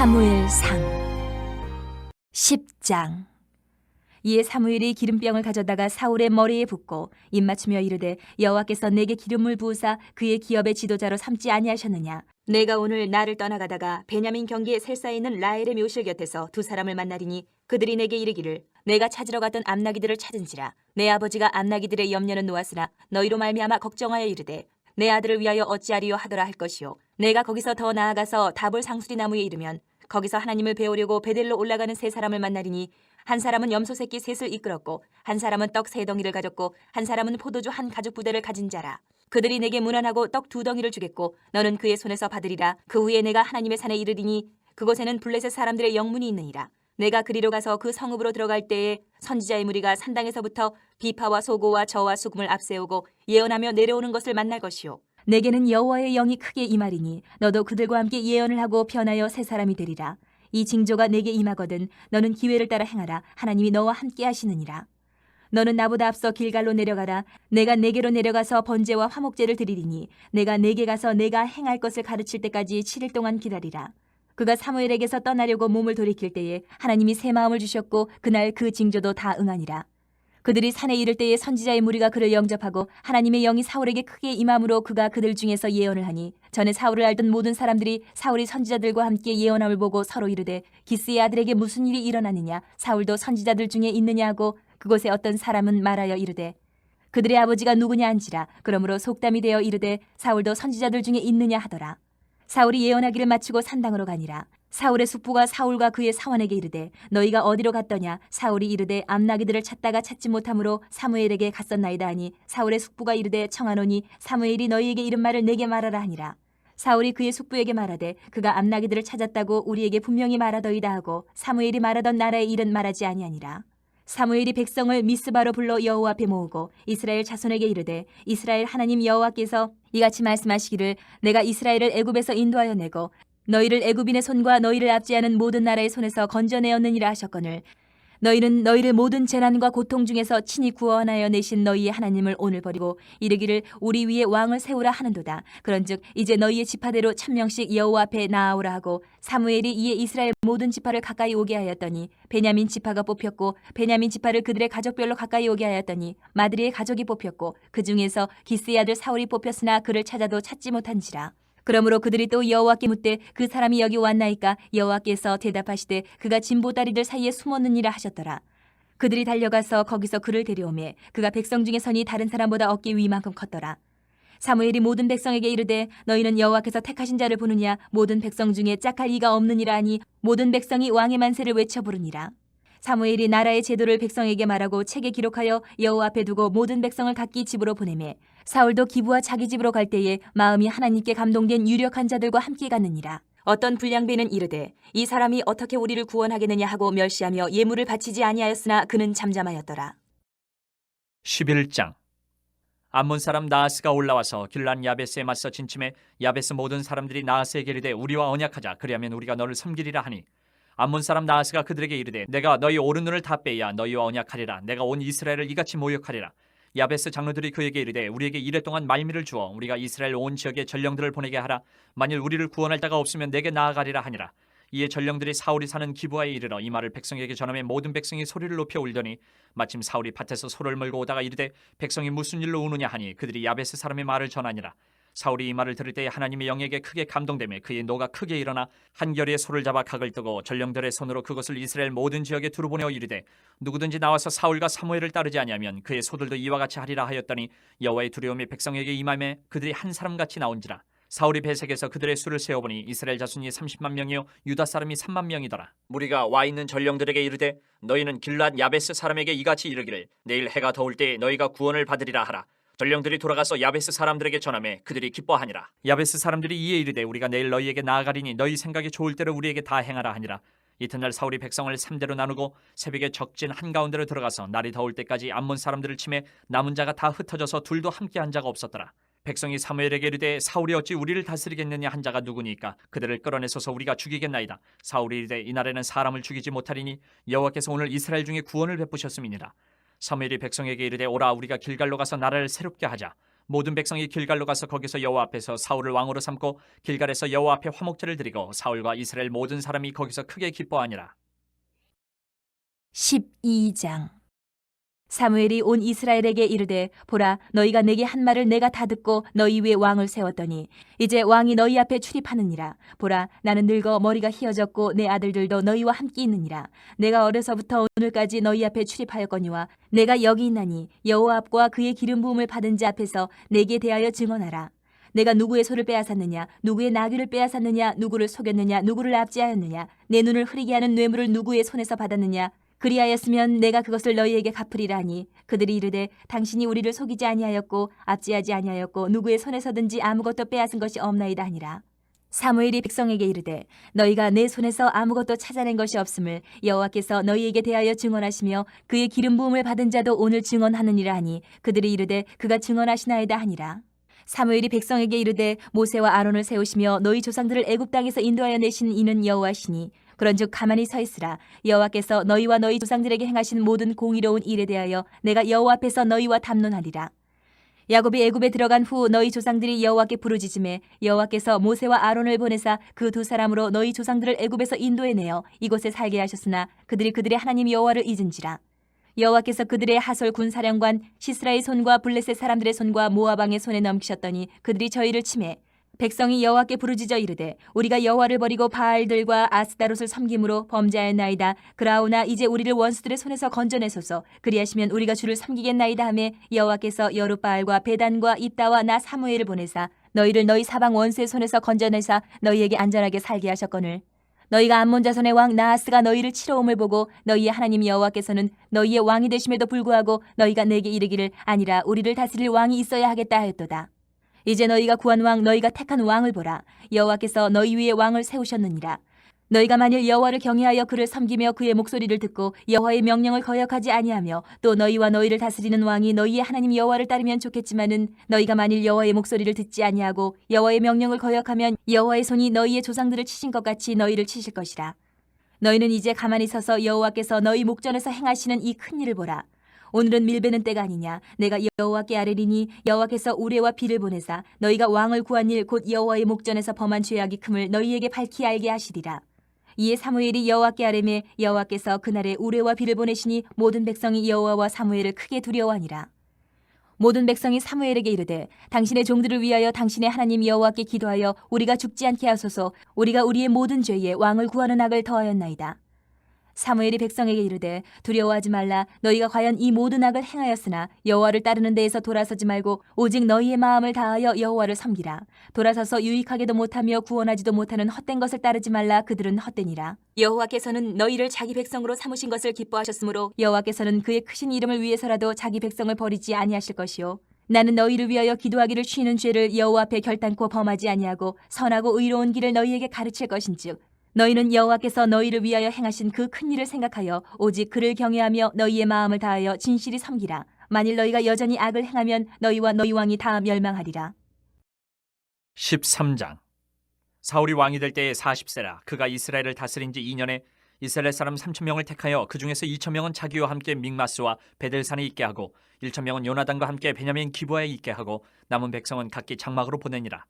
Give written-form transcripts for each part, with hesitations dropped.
사무엘상 10장. 이에 사무엘이 기름병을 가져다가 사울의 머리에 붓고 입맞추며 이르되, 여호와께서 내게 기름을 부으사 그의 기업의 지도자로 삼지 아니하셨느냐? 내가 오늘 나를 떠나가다가 베냐민 경계에 셀사에 있는 라헬의 묘실 곁에서 두 사람을 만나리니 그들이 내게 이르기를, 내가 찾으러 갔던 암나기들을 찾은지라. 내 아버지가 암나기들의 염려는 놓았으나 너희로 말미암아 걱정하여 이르되, 내 아들을 위하여 어찌하리요 하더라 할 것이요. 내가 거기서 더 나아가서 다볼 상수리 나무에 이르면 거기서 하나님을 배우려고 베델로 올라가는 세 사람을 만나리니, 한 사람은 염소 새끼 셋을 이끌었고 한 사람은 떡 세 덩이를 가졌고 한 사람은 포도주 한 가죽 부대를 가진 자라. 그들이 내게 문안하고 떡 두 덩이를 주겠고 너는 그의 손에서 받으리라. 그 후에 내가 하나님의 산에 이르리니 그곳에는 블레셋 사람들의 영문이 있느니라. 내가 그리로 가서 그 성읍으로 들어갈 때에 선지자의 무리가 산당에서부터 비파와 소고와 저와 수금을 앞세우고 예언하며 내려오는 것을 만날 것이요. 내게는 여호와의 영이 크게 임하리니 너도 그들과 함께 예언을 하고 변하여 새 사람이 되리라. 이 징조가 내게 임하거든 너는 기회를 따라 행하라. 하나님이 너와 함께 하시느니라. 너는 나보다 앞서 길갈로 내려가라. 내가 내게로 내려가서 번제와 화목제를 드리리니 내가 내게 가서 내가 행할 것을 가르칠 때까지 7일 동안 기다리라. 그가 사무엘에게서 떠나려고 몸을 돌이킬 때에 하나님이 새 마음을 주셨고 그날 그 징조도 다 응하니라. 그들이 산에 이를 때에 선지자의 무리가 그를 영접하고 하나님의 영이 사울에게 크게 임함으로 그가 그들 중에서 예언을 하니, 전에 사울을 알던 모든 사람들이 사울이 선지자들과 함께 예언함을 보고 서로 이르되, 기스의 아들에게 무슨 일이 일어나느냐? 사울도 선지자들 중에 있느냐 하고 그곳에 어떤 사람은 말하여 이르되, 그들의 아버지가 누구냐 한지라. 그러므로 속담이 되어 이르되, 사울도 선지자들 중에 있느냐 하더라. 사울이 예언하기를 마치고 산당으로 가니라. 사울의 숙부가 사울과 그의 사원에게 이르되, 너희가 어디로 갔더냐? 사울이 이르되, 암나기들을 찾다가 찾지 못함으로 사무엘에게 갔었나이다 하니, 사울의 숙부가 이르되, 청하노니 사무엘이 너희에게 이른 말을 내게 말하라 하니라. 사울이 그의 숙부에게 말하되, 그가 암나기들을 찾았다고 우리에게 분명히 말하더이다 하고 사무엘이 말하던 나라의 일은 말하지 아니하니라. 사무엘이 백성을 미스바로 불러 여호와 앞에 모으고 이스라엘 자손에게 이르되, 이스라엘 하나님 여호와께서 이같이 말씀하시기를, 내가 이스라엘을 애굽에서 인도하여 내고 너희를 애굽인의 손과 너희를 압제하는 모든 나라의 손에서 건져내었느니라 하셨거늘, 너희는 너희를 모든 재난과 고통 중에서 친히 구원하여 내신 너희의 하나님을 오늘 버리고 이르기를, 우리 위에 왕을 세우라 하는도다. 그런즉 이제 너희의 지파대로 1000명씩 여호와 앞에 나아오라 하고, 사무엘이 이에 이스라엘 모든 지파를 가까이 오게 하였더니 베냐민 지파가 뽑혔고, 베냐민 지파를 그들의 가족별로 가까이 오게 하였더니 마드리의 가족이 뽑혔고, 그 중에서 기스의 아들 사울이 뽑혔으나 그를 찾아도 찾지 못한지라. 그러므로 그들이 또 여호와께 묻되, 그 사람이 여기 왔나이까? 여호와께서 대답하시되, 그가 진보다리들 사이에 숨었느니라 하셨더라. 그들이 달려가서 거기서 그를 데려오매 그가 백성 중에 선이 다른 사람보다 어깨 위만큼 컸더라. 사무엘이 모든 백성에게 이르되, 너희는 여호와께서 택하신 자를 보느냐? 모든 백성 중에 짝할 이가 없느니라 하니 모든 백성이 왕의 만세를 외쳐 부르니라. 사무엘이 나라의 제도를 백성에게 말하고 책에 기록하여 여호와 앞에 두고 모든 백성을 각기 집으로 보내매, 사울도 기브와 자기 집으로 갈 때에 마음이 하나님께 감동된 유력한 자들과 함께 갔느니라. 어떤 불량배는 이르되, 이 사람이 어떻게 우리를 구원하겠느냐 하고 멸시하며 예물을 바치지 아니하였으나 그는 잠잠하였더라. 11장. 암몬 사람 나하스가 올라와서 길란 야베스에 맞서 진침해 야베스 모든 사람들이 나하스에게 이르되, 우리와 언약하자. 그리하면 우리가 너를 섬기리라 하니, 암몬 사람 나하스가 그들에게 이르되, 내가 너희 오른 눈을 다 빼야 너희와 언약하리라. 내가 온 이스라엘을 이같이 모욕하리라. 야베스 장로들이 그에게 이르되, 우리에게 이래 동안 말미를 주어 우리가 이스라엘 온 지역에 전령들을 보내게 하라. 만일 우리를 구원할 자가 없으면 내게 나아가리라 하니라. 이에 전령들이 사울이 사는 기브아에 이르러 이 말을 백성에게 전하매 모든 백성이 소리를 높여 울더니, 마침 사울이 밭에서 소를 몰고 오다가 이르되, 백성이 무슨 일로 우느냐 하니 그들이 야베스 사람의 말을 전하니라. 사울이 이 말을 들을 때에 하나님의 영에게 크게 감동되며 그의 노가 크게 일어나 한결의 소를 잡아 각을 뜨고 전령들의 손으로 그것을 이스라엘 모든 지역에 두루 보내어 이르되, 누구든지 나와서 사울과 사무엘을 따르지 아니하면 그의 소들도 이와 같이 하리라 하였더니, 여호와의 두려움이 백성에게 임하매 그들이 한 사람같이 나온지라. 사울이 배색에서 그들의 수를 세어보니 이스라엘 자손이 30만 명이요 유다 사람이 3만 명이더라. 무리가 와 있는 전령들에게 이르되, 너희는 길랏 야베스 사람에게 이같이 이르기를, 내일 해가 더울 때에 너희가 구원을 받으리라 하라. 전령들이 돌아가서 야베스 사람들에게 전하매 그들이 기뻐하니라. 야베스 사람들이 이에 이르되, 우리가 내일 너희에게 나아가리니 너희 생각이 좋을 대로 우리에게 다 행하라 하니라. 이튿날 사울이 백성을 3대로 나누고 새벽에 적진 한가운데로 들어가서 날이 더울 때까지 암몬 사람들을 치매 남은 자가 다 흩어져서 둘도 함께 한 자가 없었더라. 백성이 사무엘에게 이르되, 사울이 어찌 우리를 다스리겠느냐 한 자가 누구니까? 그들을 끌어내소서 우리가 죽이겠나이다. 사울이 이르되, 이날에는 사람을 죽이지 못하리니 여호와께서 오늘 이스라엘 중에 구원을 베푸셨음이니라. 사무엘이 백성에게 이르되, 오라, 우리가 길갈로 가서 나라를 새롭게 하자. 모든 백성이 길갈로 가서 거기서 여호와 앞에서 사울을 왕으로 삼고 길갈에서 여호와 앞에 화목제를 드리고 사울과 이스라엘 모든 사람이 거기서 크게 기뻐하니라. 12장. 사무엘이 온 이스라엘에게 이르되 보라 너희가 내게 한 말을 내가 다 듣고 너희 위에 왕을 세웠더니 이제 왕이 너희 앞에 출입하느니라. 보라 나는 늙어 머리가 희어졌고 내 아들들도 너희와 함께 있느니라. 내가 어려서부터 오늘까지 너희 앞에 출입하였거니와 내가 여기 있나니 여호와 앞과 그의 기름 부음을 받은 자 앞에서 내게 대하여 증언하라. 내가 누구의 소를 빼앗았느냐, 누구의 나귀를 빼앗았느냐, 누구를 속였느냐, 누구를 압제하였느냐, 내 눈을 흐리게 하는 뇌물을 누구의 손에서 받았느냐. 그리하였으면 내가 그것을 너희에게 갚으리라 하니 그들이 이르되 당신이 우리를 속이지 아니하였고 압제하지 아니하였고 누구의 손에서든지 아무것도 빼앗은 것이 없나이다 하니라. 사무엘이 백성에게 이르되 너희가 내 손에서 아무것도 찾아낸 것이 없음을 여호와께서 너희에게 대하여 증언하시며 그의 기름 부음을 받은 자도 오늘 증언하느니라 하니 그들이 이르되 그가 증언하시나이다 하니라. 사무엘이 백성에게 이르되 모세와 아론을 세우시며 너희 조상들을 애굽 땅에서 인도하여 내신 이는 여호와시니 그런즉 가만히 서 있으라. 여호와께서 너희와 너희 조상들에게 행하신 모든 공의로운 일에 대하여 내가 여호와 앞에서 너희와 담론하리라. 야곱이 애굽에 들어간 후 너희 조상들이 여호와께 부르짖음에 여호와께서 모세와 아론을 보내사 그 두 사람으로 너희 조상들을 애굽에서 인도해내어 이곳에 살게 하셨으나 그들이 그들의 하나님 여호와를 잊은지라. 여호와께서 그들의 하솔 군사령관 시스라의 손과 블레셋 사람들의 손과 모압 왕의 손에 넘기셨더니 그들이 저희를 치매 백성이 여호와께 부르짖어 이르되 우리가 여호와를 버리고 바알들과 아스다롯을 섬김으로 범죄하였나이다. 그라오나 이제 우리를 원수들의 손에서 건져내소서. 그리하시면 우리가 주를 섬기겠나이다 하매 여호와께서 여룻바알과 베단과 입다와 나 사무엘을 보내사 너희를 너희 사방 원수의 손에서 건져내사 너희에게 안전하게 살게 하셨거늘 너희가 암몬 자손의 왕 나하스가 너희를 치러옴을 보고 너희의 하나님 여호와께서는 너희의 왕이 되심에도 불구하고 너희가 내게 이르기를 아니라 우리를 다스릴 왕이 있어야 하겠다 하였도다. 이제 너희가 구한 왕 너희가 택한 왕을 보라. 여호와께서 너희 위에 왕을 세우셨느니라. 너희가 만일 여호와를 경외하여 그를 섬기며 그의 목소리를 듣고 여호와의 명령을 거역하지 아니하며 또 너희와 너희를 다스리는 왕이 너희의 하나님 여호와를 따르면 좋겠지만은 너희가 만일 여호와의 목소리를 듣지 아니하고 여호와의 명령을 거역하면 여호와의 손이 너희의 조상들을 치신 것 같이 너희를 치실 것이라. 너희는 이제 가만히 서서 여호와께서 너희 목전에서 행하시는 이 큰 일을 보라. 오늘은 밀베는 때가 아니냐. 내가 여호와께 아뢰리니 여호와께서 우레와 비를 보내사 너희가 왕을 구한 일 곧 여호와의 목전에서 범한 죄악이 큼을 너희에게 밝히 알게 하시리라. 이에 사무엘이 여호와께 아뢰매 여호와께서 그날에 우레와 비를 보내시니 모든 백성이 여호와와 사무엘을 크게 두려워하니라. 모든 백성이 사무엘에게 이르되 당신의 종들을 위하여 당신의 하나님 여호와께 기도하여 우리가 죽지 않게 하소서. 우리가 우리의 모든 죄에 왕을 구하는 악을 더하였나이다. 사무엘이 백성에게 이르되 두려워하지 말라. 너희가 과연 이 모든 악을 행하였으나 여호와를 따르는 데에서 돌아서지 말고 오직 너희의 마음을 다하여 여호와를 섬기라. 돌아서서 유익하게도 못하며 구원하지도 못하는 헛된 것을 따르지 말라. 그들은 헛되니라. 여호와께서는 너희를 자기 백성으로 삼으신 것을 기뻐하셨으므로 여호와께서는 그의 크신 이름을 위해서라도 자기 백성을 버리지 아니하실 것이요 나는 너희를 위하여 기도하기를 쉬는 죄를 여호와 앞에 결단코 범하지 아니하고 선하고 의로운 길을 너희에게 가르칠 것인즉 너희는 여호와께서 너희를 위하여 행하신 그 큰 일을 생각하여 오직 그를 경외하며 너희의 마음을 다하여 진실이 섬기라. 만일 너희가 여전히 악을 행하면 너희와 너희 왕이 다 멸망하리라. 13장. 사울이 왕이 될 때에 40세라. 그가 이스라엘을 다스린 지 2년에 이스라엘 사람 3,000명을 택하여 그 중에서 2,000명은 자기와 함께 믹마스와 베델산에 있게 하고 1,000명은 요나단과 함께 베냐민 기브아에 있게 하고 남은 백성은 각기 장막으로 보내니라.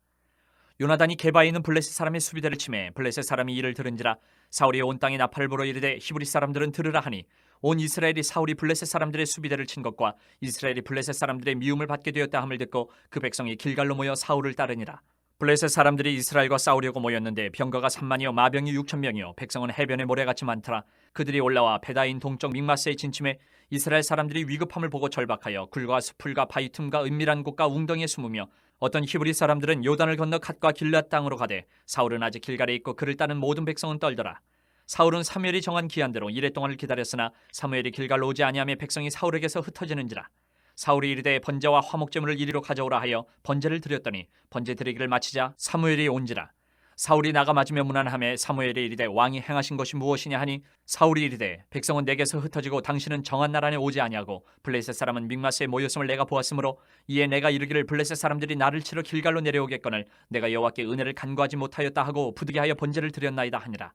요나단이 게바에 있는 블레셋 사람의 수비대를 치매 블레셋 사람이 이를 들은지라. 사울이 온 땅에 나팔을 불어 이르되 히브리 사람들은 들으라 하니 온 이스라엘이 사울이 블레셋 사람들의 수비대를 친 것과 이스라엘이 블레셋 사람들의 미움을 받게 되었다 함을 듣고 그 백성이 길갈로 모여 사울을 따르니라. 블레셋 사람들이 이스라엘과 싸우려고 모였는데 병거가 3만이요 마병이 6,000명이요 백성은 해변의 모래같이 많더라. 그들이 올라와 베다인 동쪽 믹마스에 진침해 이스라엘 사람들이 위급함을 보고 절박하여 굴과 수풀과 바위 틈과 은밀한 곳과 웅덩이에 숨으며 어떤 히브리 사람들은 요단을 건너 갓과 길앗 땅으로 가되 사울은 아직 길갈에 있고 그를 따는 모든 백성은 떨더라. 사울은 사무엘이 정한 기한대로 이레 동안을 기다렸으나 사무엘이 길갈로 오지 아니하며 백성이 사울에게서 흩어지는지라. 사울이 이르되 번제와 화목제물을 이리로 가져오라 하여 번제를 드렸더니 번제 드리기를 마치자 사무엘이 온지라. 사울이 나가 맞으며 문안하며 사무엘이 이르되 왕이 행하신 것이 무엇이냐 하니 사울이 이르되 백성은 내게서 흩어지고 당신은 정한 날 안에 오지 아니하고 블레셋 사람은 믹마스에 모였음을 내가 보았으므로 이에 내가 이르기를 블레셋 사람들이 나를 치러 길갈로 내려오겠거늘 내가 여호와께 은혜를 간구하지 못하였다 하고 부득이하여 번제를 드렸나이다 하니라.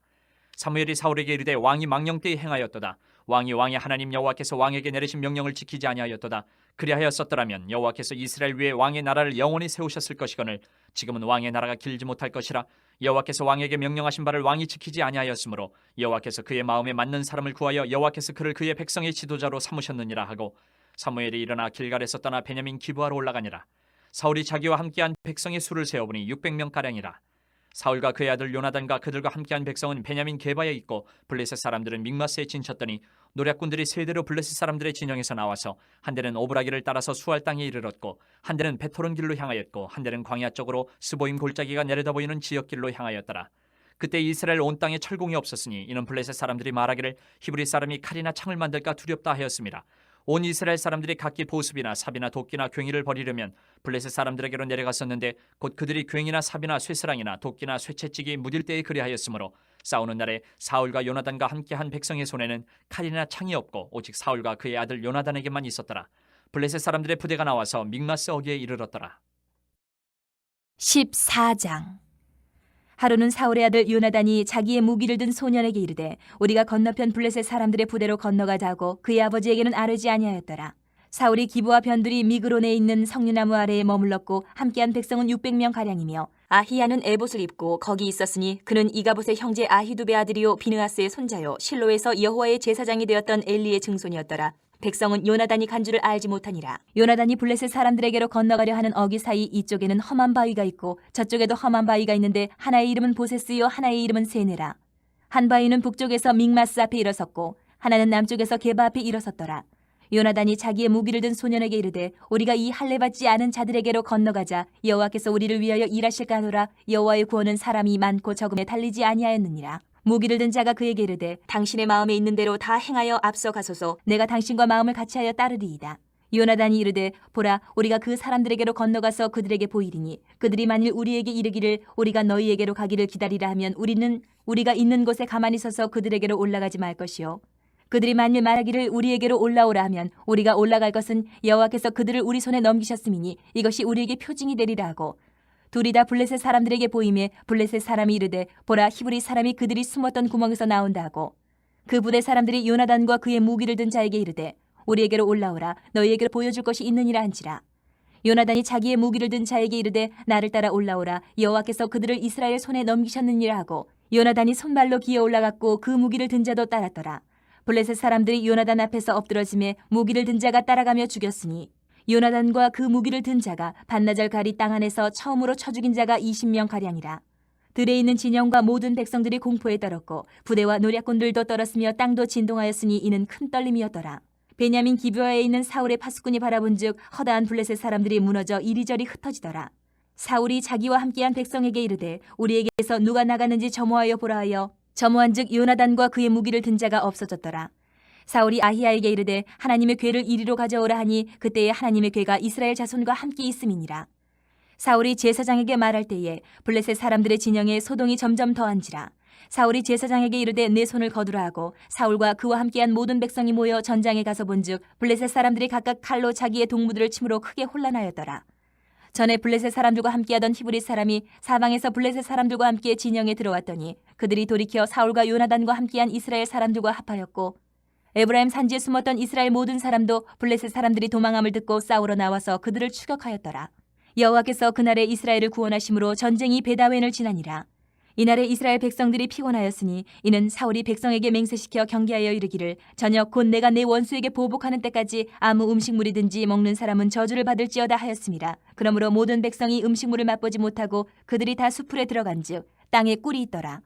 사무엘이 사울에게 이르되 왕이 망령되이 행하였도다. 왕이 왕의 하나님 여호와께서 왕에게 내리신 명령을 지키지 아니하였도다. 그리하였었더라면 여호와께서 이스라엘 위에 왕의 나라를 영원히 세우셨을 것이거늘 지금은 왕의 나라가 길지 못할 것이라. 여호와께서 왕에게 명령하신 바를 왕이 지키지 아니하였으므로 여호와께서 그의 마음에 맞는 사람을 구하여 여호와께서 그를 그의 백성의 지도자로 삼으셨느니라 하고 사무엘이 일어나 길갈에서 떠나 베냐민 기브아로 올라가니라. 사울이 자기와 함께한 백성의 수를 세어보니 600명가량이라. 사울과 그의 아들 요나단과 그들과 함께한 백성은 베냐민 게바에 있고 블레셋 사람들은 믹마스에 진쳤더니 노략군들이 세 대로 블레셋 사람들의 진영에서 나와서 한 대는 오브라기를 따라서 수알 땅에 이르렀고 한 대는 베토론 길로 향하였고 한 대는 광야 쪽으로 스보임 골짜기가 내려다 보이는 지역길로 향하였더라. 그때 이스라엘 온 땅에 철공이 없었으니 이는 블레셋 사람들이 말하기를 히브리 사람이 칼이나 창을 만들까 두렵다 하였습니다. 온 이스라엘 사람들이 각기 보습이나 삽이나 도끼나 괭이를 버리려면 블레셋 사람들에게로 내려갔었는데 곧 그들이 괭이나 삽이나 쇠스랑이나 도끼나 쇠채찍이 무딜 때에 그리하였으므로 싸우는 날에 사울과 요나단과 함께한 백성의 손에는 칼이나 창이 없고 오직 사울과 그의 아들 요나단에게만 있었더라. 블레셋 사람들의 부대가 나와서 믹마스 어귀에 이르렀더라. 14장. 하루는 사울의 아들 요나단이 자기의 무기를 든 소년에게 이르되 우리가 건너편 블레셋 사람들의 부대로 건너가자 하고 그의 아버지에게는 아뢰지 아니하였더라. 사울이 기브와 변두리 미그론에 있는 석류나무 아래에 머물렀고 함께한 백성은 600명 가량이며 아히야는 에봇을 입고 거기 있었으니 그는 이가봇의 형제 아히두베 아들이요 비느하스의 손자요 실로에서 여호와의 제사장이 되었던 엘리의 증손이었더라. 백성은 요나단이 간 줄을 알지 못하니라. 요나단이 블레셋 사람들에게로 건너가려 하는 어기 사이 이쪽에는 험한 바위가 있고 저쪽에도 험한 바위가 있는데 하나의 이름은 보세스요 하나의 이름은 세네라. 한 바위는 북쪽에서 믹마스 앞에 일어섰고 하나는 남쪽에서 게바 앞에 일어섰더라. 요나단이 자기의 무기를 든 소년에게 이르되 우리가 이 할례 받지 않은 자들에게로 건너가자. 여호와께서 우리를 위하여 일하실까 하노라. 여호와의 구원은 사람이 많고 적음에 달리지 아니하였느니라. 무기를 든 자가 그에게 이르되 당신의 마음에 있는 대로 다 행하여 앞서가소서. 내가 당신과 마음을 같이하여 따르리이다. 요나단이 이르되 보라 우리가 그 사람들에게로 건너가서 그들에게 보이리니 그들이 만일 우리에게 이르기를 우리가 너희에게로 가기를 기다리라 하면 우리가 있는 곳에 가만히 서서 그들에게로 올라가지 말 것이요 그들이 만일 말하기를 우리에게로 올라오라 하면 우리가 올라갈 것은 여호와께서 그들을 우리 손에 넘기셨음이니 이것이 우리에게 표징이 되리라 하고 둘이 다 블레셋 사람들에게 보이매 블레셋 사람이 이르되 보라 히브리 사람이 그들이 숨었던 구멍에서 나온다 하고 그 부대 사람들이 요나단과 그의 무기를 든 자에게 이르되 우리에게로 올라오라 너희에게로 보여줄 것이 있느니라 한지라. 요나단이 자기의 무기를 든 자에게 이르되 나를 따라 올라오라 여호와께서 그들을 이스라엘 손에 넘기셨느니라 하고 요나단이 손발로 기어 올라갔고 그 무기를 든 자도 따랐더라. 블레셋 사람들이 요나단 앞에서 엎드러짐에 무기를 든 자가 따라가며 죽였으니 요나단과 그 무기를 든 자가 반나절 가리 땅 안에서 처음으로 쳐 죽인 자가 20명 가량이라. 들에 있는 진영과 모든 백성들이 공포에 떨었고 부대와 노략군들도 떨었으며 땅도 진동하였으니 이는 큰 떨림이었더라. 베냐민 기브아에 있는 사울의 파수꾼이 바라본즉 허다한 블레셋 사람들이 무너져 이리저리 흩어지더라. 사울이 자기와 함께한 백성에게 이르되 우리에게서 누가 나가는지 점호하여 보라 하여 점호한즉 요나단과 그의 무기를 든 자가 없어졌더라. 사울이 아히야에게 이르되 하나님의 궤를 이리로 가져오라 하니 그때에 하나님의 궤가 이스라엘 자손과 함께 있음이니라. 사울이 제사장에게 말할 때에 블레셋 사람들의 진영에 소동이 점점 더한지라. 사울이 제사장에게 이르되 내 손을 거두라 하고 사울과 그와 함께한 모든 백성이 모여 전장에 가서 본즉 블레셋 사람들이 각각 칼로 자기의 동무들을 치므로 크게 혼란하였더라. 전에 블레셋 사람들과 함께하던 히브리 사람이 사방에서 블레셋 사람들과 함께 진영에 들어왔더니 그들이 돌이켜 사울과 요나단과 함께한 이스라엘 사람들과 합하였고 에브라임 산지에 숨었던 이스라엘 모든 사람도 블레셋 사람들이 도망함을 듣고 싸우러 나와서 그들을 추격하였더라. 여호와께서 그날에 이스라엘을 구원하심으로 전쟁이 베다웬을 지나니라. 이날에 이스라엘 백성들이 피곤하였으니 이는 사울이 백성에게 맹세시켜 경계하여 이르기를 저녁 곧 내가 내 원수에게 보복하는 때까지 아무 음식물이든지 먹는 사람은 저주를 받을지어다 하였습니다. 그러므로 모든 백성이 음식물을 맛보지 못하고 그들이 다 수풀에 들어간즉 땅에 꿀이 있더라.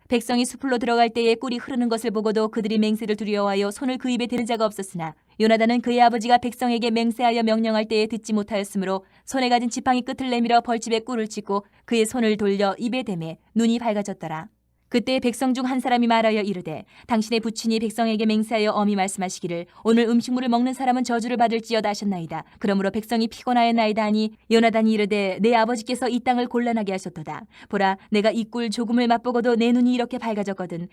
백성이 수풀로 들어갈 때에 꿀이 흐르는 것을 보고도 그들이 맹세를 두려워하여 손을 그 입에 대는 자가 없었으나 요나단은 그의 아버지가 백성에게 맹세하여 명령할 때에 듣지 못하였으므로 손에 가진 지팡이 끝을 내밀어 벌집에 꿀을 찍고 그의 손을 돌려 입에 대매 눈이 밝아졌더라. 그때 백성 중 한 사람이 말하여 이르되 당신의 부친이 백성에게 맹세하여 엄히 말씀하시기를 오늘 음식물을 먹는 사람은 저주를 받을지어다 하셨나이다. 그러므로 백성이 피곤하였나이다 하니 요나단이 이르되 내 아버지께서 이 땅을 곤란하게 하셨도다. 보라 내가 이 꿀 조금을 맛보고도 내 눈이 이렇게 밝아졌거든.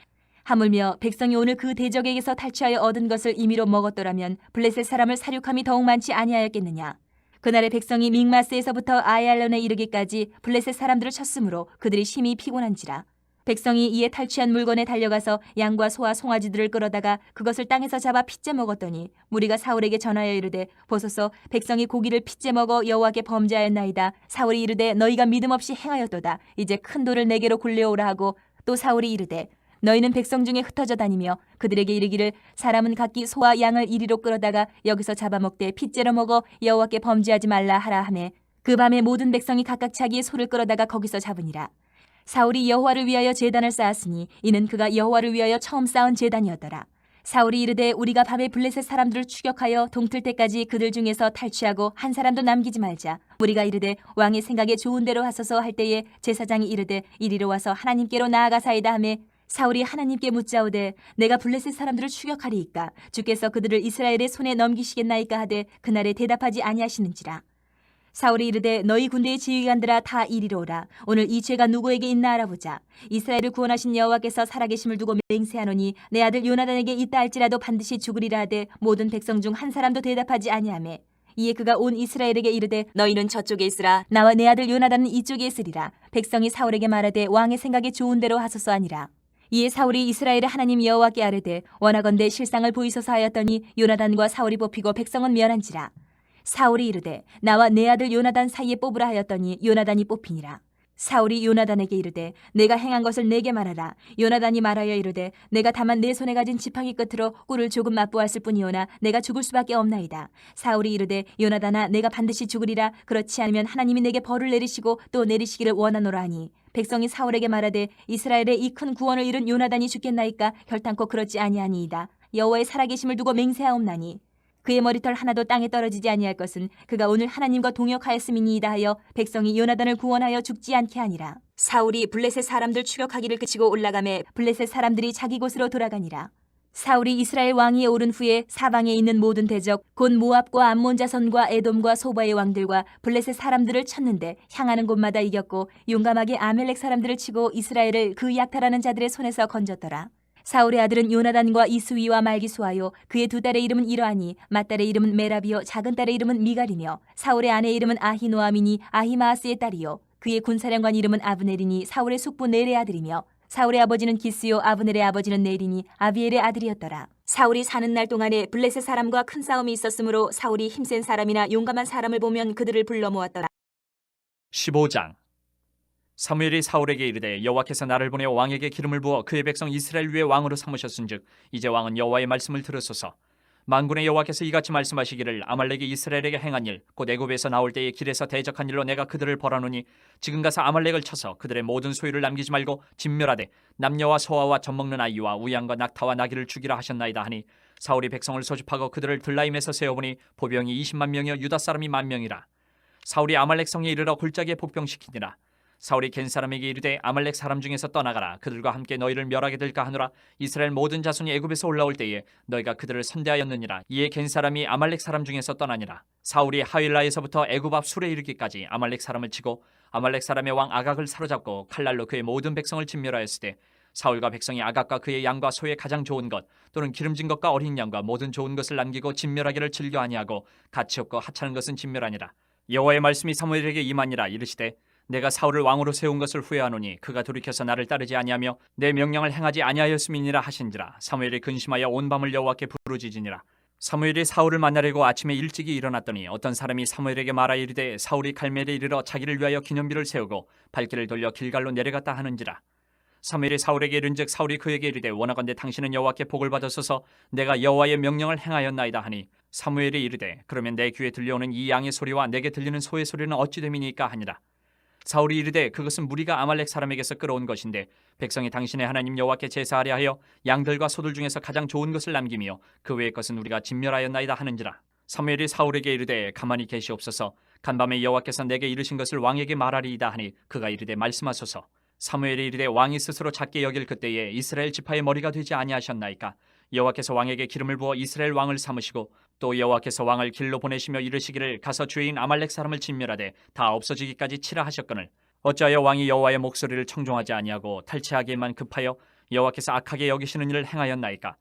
하물며 백성이 오늘 그 대적에게서 탈취하여 얻은 것을 임의로 먹었더라면 블레셋 사람을 사륙함이 더욱 많지 아니하였겠느냐. 그날의 백성이 믹마스에서부터 아얄론에 이르기까지 블레셋 사람들을 쳤으므로 그들이 심히 피곤한지라. 백성이 이에 탈취한 물건에 달려가서 양과 소와 송아지들을 끌어다가 그것을 땅에서 잡아 핏째 먹었더니 무리가 사울에게 전하여 이르되 보소서 백성이 고기를 핏째 먹어 여호와께 범죄하였나이다. 사울이 이르되 너희가 믿음 없이 행하였도다. 이제 큰 돌을 내게로 굴려오라 하고 또 사울이 이르되 너희는 백성 중에 흩어져 다니며 그들에게 이르기를 사람은 각기 소와 양을 이리로 끌어다가 여기서 잡아먹되 핏째로 먹어 여호와께 범죄하지 말라 하라 하매 그 밤에 모든 백성이 각각 자기의 소를 끌어다가 거기서 잡으니라. 사울이 여호와를 위하여 제단을 쌓았으니 이는 그가 여호와를 위하여 처음 쌓은 제단이었더라. 사울이 이르되 우리가 밤에 블레셋 사람들을 추격하여 동틀 때까지 그들 중에서 탈취하고 한 사람도 남기지 말자. 우리가 이르되 왕의 생각에 좋은 대로 하소서 할 때에 제사장이 이르되 이리로 와서 하나님께로 나아가사이다 하매 사울이 하나님께 묻자오되 내가 블레셋 사람들을 추격하리이까 주께서 그들을 이스라엘의 손에 넘기시겠나이까 하되 그날에 대답하지 아니하시는지라. 사울이 이르되 너희 군대의 지휘관들아 다 이리로 오라. 오늘 이 죄가 누구에게 있나 알아보자. 이스라엘을 구원하신 여호와께서 살아계심을 두고 맹세하노니 내 아들 요나단에게 있다 할지라도 반드시 죽으리라 하되 모든 백성 중 한 사람도 대답하지 아니하매 이에 그가 온 이스라엘에게 이르되 너희는 저쪽에 있으라. 나와 내 아들 요나단은 이쪽에 있으리라. 백성이 사울에게 말하되 왕의 생각에 좋은 대로 하소서 하니라. 이에 사울이 이스라엘의 하나님 여호와께 아뢰되 원하건대 실상을 보이소서 하였더니 요나단과 사울이 뽑히고 백성은 멸한지라. 사울이 이르되 나와 내 아들 요나단 사이에 뽑으라 하였더니 요나단이 뽑히니라. 사울이 요나단에게 이르되 내가 행한 것을 내게 말하라. 요나단이 말하여 이르되 내가 다만 내 손에 가진 지팡이 끝으로 꿀을 조금 맛보았을 뿐이오나 내가 죽을 수밖에 없나이다. 사울이 이르되 요나단아 내가 반드시 죽으리라. 그렇지 않으면 하나님이 내게 벌을 내리시고 또 내리시기를 원하노라 하니 백성이 사울에게 말하되 이스라엘의 이 큰 구원을 이룬 요나단이 죽겠나이까 결탄코 그렇지 아니하니이다. 여호와의 살아계심을 두고 맹세하옵나니 그의 머리털 하나도 땅에 떨어지지 아니할 것은 그가 오늘 하나님과 동역하였음이니이다 하여 백성이 요나단을 구원하여 죽지 않게 하니라. 사울이 블레셋 사람들 추격하기를 그치고 올라가매 블레셋 사람들이 자기 곳으로 돌아가니라. 사울이 이스라엘 왕위에 오른 후에 사방에 있는 모든 대적 곧 모압과 암몬 자손과 에돔과 소바의 왕들과 블레셋 사람들을 쳤는데 향하는 곳마다 이겼고 용감하게 아멜렉 사람들을 치고 이스라엘을 그 약탈하는 자들의 손에서 건졌더라. 사울의 아들은 요나단과 이스위와 말기수하요 그의 두 딸의 이름은 이러하니 맏딸의 이름은 메라비요 작은 딸의 이름은 미갈이며 사울의 아내의 이름은 아히노아미니 아히마아스의 딸이요 그의 군사령관 이름은 아브넬이니 사울의 숙부 넬의 아들이며 사울의 아버지는 기스요 아브넬의 아버지는 넬이니 아비엘의 아들이었더라. 사울이 사는 날 동안에 블레셋 사람과 큰 싸움이 있었으므로 사울이 힘센 사람이나 용감한 사람을 보면 그들을 불러 모았더라. 15장. 사무엘이 사울에게 이르되 여호와께서 나를 보내 왕에게 기름을 부어 그의 백성 이스라엘 위에 왕으로 삼으셨은즉 이제 왕은 여호와의 말씀을 들으소서. 만군의 여호와께서 이같이 말씀하시기를 아말렉이 이스라엘에게 행한 일 곧 애굽에서 나올 때에 길에서 대적한 일로 내가 그들을 벌하노니 지금 가서 아말렉을 쳐서 그들의 모든 소유를 남기지 말고 진멸하되 남녀와 소아와 젖먹는 아이와 우양과 낙타와 나귀를 죽이라 하셨나이다 하니 사울이 백성을 소집하고 그들을 들라임에서 세어보니 보병이 20만 명이요 유다 사람이 10,000명이라. 사울이 아말렉 성에 이르러 골짜기에 복병시키니라. 사울이 겐 사람에게 이르되 아말렉 사람 중에서 떠나가라. 그들과 함께 너희를 멸하게 될까 하노라. 이스라엘 모든 자손이 애굽에서 올라올 때에 너희가 그들을 선대하였느니라. 이에 겐 사람이 아말렉 사람 중에서 떠나니라. 사울이 하윌라에서부터 애굽 앞 술에 이르기까지 아말렉 사람을 치고 아말렉 사람의 왕 아각을 사로잡고 칼날로 그의 모든 백성을 진멸하였을 때 사울과 백성이 아각과 그의 양과 소의 가장 좋은 것 또는 기름진 것과 어린 양과 모든 좋은 것을 남기고 진멸하기를 즐겨 아니하고 가치 없고 하찮은 것은 진멸하니라. 여호와의 말씀이 사무엘에게 임하니라. 이르시되 내가 사울을 왕으로 세운 것을 후회하노니 그가 돌이켜서 나를 따르지 아니하며 내 명령을 행하지 아니하였음이니라 하신지라. 사무엘이 근심하여 온 밤을 여호와께 부르짖으니라. 사무엘이 사울을 만나려고 아침에 일찍이 일어났더니 어떤 사람이 사무엘에게 말하여 이르되 사울이 갈멜에 이르러 자기를 위하여 기념비를 세우고 발길을 돌려 길갈로 내려갔다 하는지라. 사무엘이 사울에게 이른즉 사울이 그에게 이르되 원하건대 당신은 여호와께 복을 받으소서. 내가 여호와의 명령을 행하였나이다 하니 사무엘이 이르되 그러면 내 귀에 들려오는 이 양의 소리와 내게 들리는 소의 소리는 어찌 됨이니까 하니라. 사울이 이르되 그것은 무리가 아말렉 사람에게서 끌어온 것인데 백성이 당신의 하나님 여호와께 제사하려 하여 양들과 소들 중에서 가장 좋은 것을 남기며 그 외의 것은 우리가 진멸하였나이다 하는지라. 사무엘이 사울에게 이르되 가만히 계시옵소서. 간밤에 여호와께서 내게 이르신 것을 왕에게 말하리이다 하니 그가 이르되 말씀하소서. 사무엘이 이르되 왕이 스스로 작게 여길 그때에 이스라엘 지파의 머리가 되지 아니하셨나이까. 여호와께서 왕에게 기름을 부어 이스라엘 왕을 삼으시고 또 여호와께서 왕을 길로 보내시며 이르시기를 가서 주인 아말렉 사람을 진멸하되 다 없어지기까지 치라 하셨거늘 어찌하여 왕이 여호와의 목소리를 청종하지 아니하고 탈취하기에만 급하여 여호와께서 악하게 여기시는 일을 행하였나이까.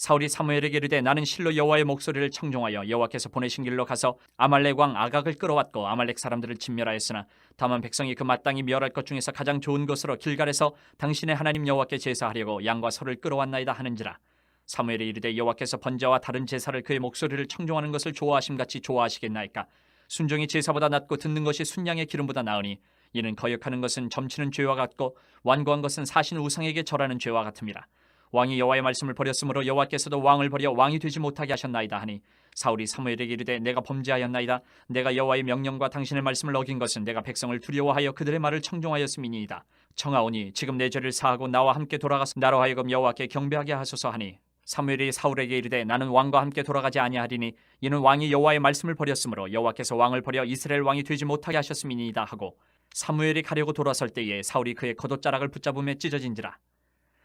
사울이 사무엘에게 이르되 나는 실로 여호와의 목소리를 청종하여 여호와께서 보내신 길로 가서 아말렉 왕 아각을 끌어왔고 아말렉 사람들을 진멸하였으나 다만 백성이 그 마땅히 멸할 것 중에서 가장 좋은 것으로 길갈에서 당신의 하나님 여호와께 제사하려고 양과 소를 끌어왔나이다 하는지라. 사무엘이 이르되 여호와께서 번제와 다른 제사를 그의 목소리를 청종하는 것을 좋아하심같이 좋아하시겠나이까. 순종이 제사보다 낫고 듣는 것이 순양의 기름보다 나으니 이는 거역하는 것은 점치는 죄와 같고 완고한 것은 사신 우상에게 절하는 죄와 같음이라. 왕이 여호와의 말씀을 버렸으므로 여호와께서도 왕을 버려 왕이 되지 못하게 하셨나이다 하니 사울이 사무엘에게 이르되 내가 범죄하였나이다. 내가 여호와의 명령과 당신의 말씀을 어긴 것은 내가 백성을 두려워하여 그들의 말을 청종하였음이니이다. 청하오니 지금 내 죄를 사하고 나와 함께 돌아가서 나로 하여금 여호와께 경배하게 하소서 하니 사무엘이 사울에게 이르되 나는 왕과 함께 돌아가지 아니하리니 이는 왕이 여호와의 말씀을 버렸으므로 여호와께서 왕을 버려 이스라엘 왕이 되지 못하게 하셨음이니이다 하고 사무엘이 가려고 돌아설 때에 사울이 그의 겉옷자락을 붙잡음에 찢어진지라.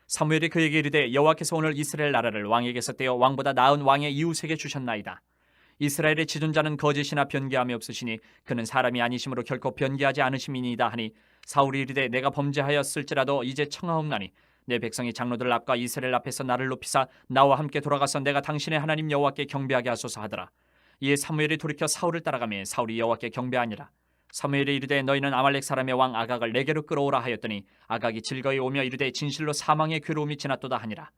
사무엘이 그에게 이르되 여호와께서 오늘 이스라엘 나라를 왕에게서 떼어 왕보다 나은 왕의 이웃에게 주셨나이다. 이스라엘의 지존자는 거짓이나 변개함이 없으시니 그는 사람이 아니심으로 결코 변개하지 않으심이니이다 하니 사울이 이르되 내가 범죄하였을지라도 이제 청하옵나니 내 백성이 장로들 앞과 이스라엘 앞에서 나를 높이사 나와 함께 돌아가서 내가 당신의 하나님 여호와께 경배하게 하소서 하더라. 이에 사무엘이 돌이켜 사울을 따라가매 사울이 여호와께 경배하니라. 사무엘이 이르되 너희는 아말렉 사람의 왕 아각을 내게로 끌어오라 하였더니 아각이 즐거이 오며 이르되 진실로 사망의 괴로움이 지났도다 하니라.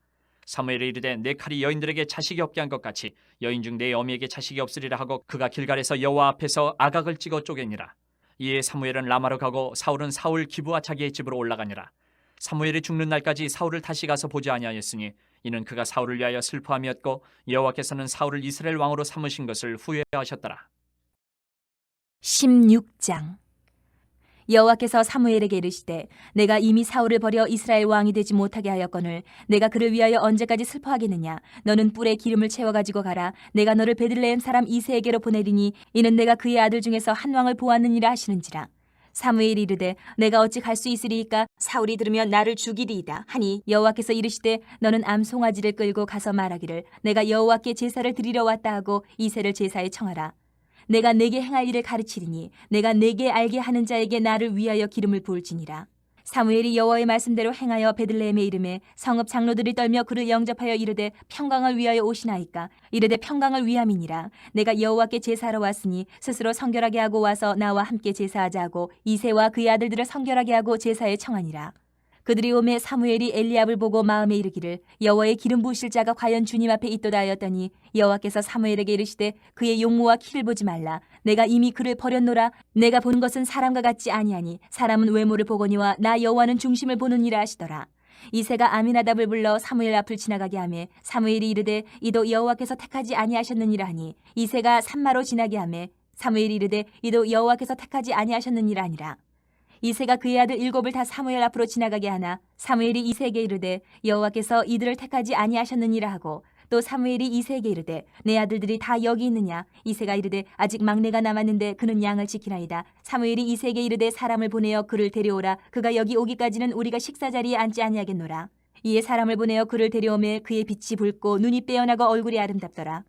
사무엘이 이르되 내 칼이 여인들에게 자식이 없게 한 것 같이 여인 중 내 어미에게 자식이 없으리라 하고 그가 길갈에서 여호와 앞에서 아각을 찍어 쪼개니라. 이에 사무엘은 라마로 가고 사울은 사울 기브와 자기의 집으로 올라가니라. 사무엘이 죽는 날까지 사울을 다시 가서 보지 아니하였으니 이는 그가 사울을 위하여 슬퍼함이었고 여호와께서는 사울을 이스라엘 왕으로 삼으신 것을 후회하셨더라. 16장. 여호와께서 사무엘에게 이르시되 내가 이미 사울을 버려 이스라엘 왕이 되지 못하게 하였거늘 내가 그를 위하여 언제까지 슬퍼하겠느냐. 너는 뿔에 기름을 채워 가지고 가라. 내가 너를 베들레헴 사람 이새에게로 보내리니 이는 내가 그의 아들 중에서 한 왕을 보았느니라 하시는지라. 사무엘이 이르되 내가 어찌 갈 수 있으리이까. 사울이 들으면 나를 죽이리이다 하니 여호와께서 이르시되 너는 암송아지를 끌고 가서 말하기를 내가 여호와께 제사를 드리러 왔다 하고 이새를 제사에 청하라. 내가 내게 행할 일을 가르치리니 내가 내게 알게 하는 자에게 나를 위하여 기름을 부을지니라. 사무엘이 여호와의 말씀대로 행하여 베들레헴에 이르매 성읍 장로들이 떨며 그를 영접하여 이르되 평강을 위하여 오시나이까. 이르되 평강을 위함이니라. 내가 여호와께 제사하러 왔으니 스스로 성결하게 하고 와서 나와 함께 제사하자 하고 이새와 그의 아들들을 성결하게 하고 제사에 청하니라. 그들이 오매 사무엘이 엘리압을 보고 마음에 이르기를 여호와의 기름 부으실 자가 과연 주님 앞에 있도다 하였더니 여호와께서 사무엘에게 이르시되 그의 용모와 키를 보지 말라. 내가 이미 그를 버렸노라. 내가 보는 것은 사람과 같지 아니하니 사람은 외모를 보거니와 나 여호와는 중심을 보느니라 하시더라. 이새가 아미나답을 불러 사무엘 앞을 지나가게 하매 사무엘이 이르되 이도 여호와께서 택하지 아니하셨느니라 하니 이새가 산마로 지나게 하매 사무엘이 이르되 이도 여호와께서 택하지 아니하셨느니라 하니라. 이새가 그의 아들 7을 다 사무엘 앞으로 지나가게 하나 사무엘이 이새에게 이르되 여호와께서 이들을 택하지 아니하셨느니라 하고 또 사무엘이 이새에게 이르되 내 아들들이 다 여기 있느냐. 이새가 이르되 아직 막내가 남았는데 그는 양을 지키나이다. 사무엘이 이새에게 이르되 사람을 보내어 그를 데려오라. 그가 여기 오기까지는 우리가 식사 자리에 앉지 아니하겠노라. 이에 사람을 보내어 그를 데려오매 그의 빛이 붉고 눈이 빼어나고 얼굴이 아름답더라.